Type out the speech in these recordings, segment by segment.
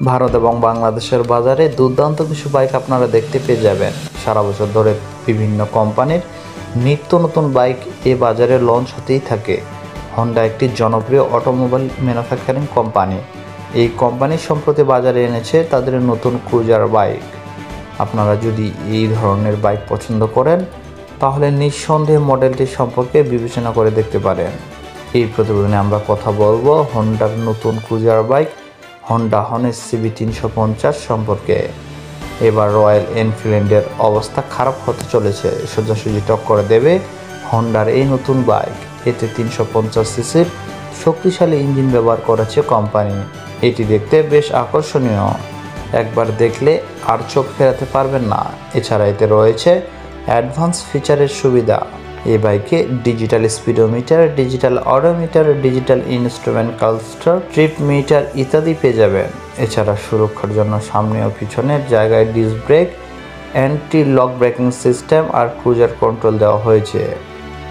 ভারত এবং বাংলাদেশের বাজারে দুর্দান্ত কিছু বাইক আপনারা দেখতে পেয়ে যাবেন। সারা বছর ধরে বিভিন্ন কোম্পানির নিত্য নতুন বাইক এ বাজারে লঞ্চ হতেই থাকে। হন্ডা একটি জনপ্রিয় অটোমোবাইল ম্যানুফ্যাকচারিং কোম্পানি। এই কোম্পানি সম্প্রতি বাজারে এনেছে তাদের নতুন ক্রুজার বাইক। আপনারা যদি এই ধরনের বাইক পছন্দ করেন তাহলে নিঃসন্দেহে মডেলটি সম্পর্কে বিবেচনা করে দেখতে পারেন। এই প্রতিবেদনে আমরা কথা বলবো হন্ডার নতুন ক্রুজার বাইক হন্ডা হনেস সিবি 350 সম্পর্কে। এবার রয়্যাল এনফিল্ডের অবস্থা খারাপ হতে চলেছে, সোজাসুজি টক্কর দেবে হন্ডার এই নতুন বাইক। এতে 350 সিসির শক্তিশালী ইঞ্জিন ব্যবহার করেছে কোম্পানি। এটি দেখতে বেশ আকর্ষণীয়, একবার দেখলে আর চোখ ফেরাতে পারবেন না। এছাড়া এতে রয়েছে অ্যাডভান্স ফিচারের সুবিধা। এই বাইকে digital speedometer, digital odometer, digital instrument cluster, trip meter ইত্যাদি পেয়ে যাবেন। এছাড়া সুরক্ষার জন্য সামনে ও পিছনের জায়গায় disc brake, anti lock braking system আর ক্রুজার কন্ট্রোল দেওয়া হয়েছে।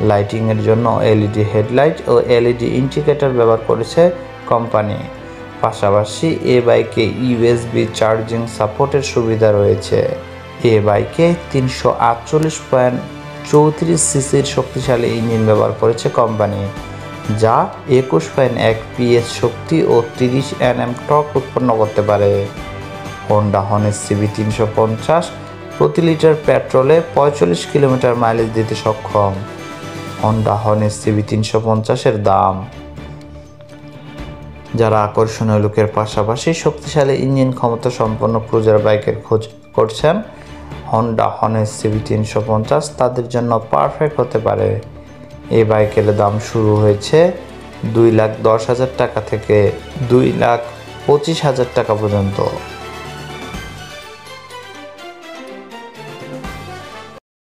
লাইটিংয়ের জন্য এলইডি হেডলাইট ও এলইডি ইন্ডিকেটর ব্যবহার করেছে কোম্পানি। পাশাপাশি এ বাইকে ইউএসবি চার্জিং সাপোর্টের সুবিধা রয়েছে। এ বাইকে 348.34 সিসির শক্তিশালী ইঞ্জিন ব্যবহার করেছে কোম্পানি, যা 21.1 PS শক্তি ও 30 Nm টর্ক উৎপন্ন করতে পারে। হন্ডা হনেস সিবি 350 প্রতি লিটার পেট্রোলে 45 কিলোমিটার মাইলেজ দিতে সক্ষম। হন্ডা হনেস সিবি 350-এর দাম। যারা আকর্ষণীয় লুকের পাশাপাশি শক্তিশালী ইঞ্জিন ক্ষমতা সম্পন্ন ক্রুজার বাইকের খোঁজ করছেন, হন্ডা হনেস সিবি 350 তাদের জন্য পারফেক্ট হতে পারে। এই বাইকের দাম শুরু হয়েছে 2,10,000 টাকা থেকে 2,25,000 টাকা পর্যন্ত।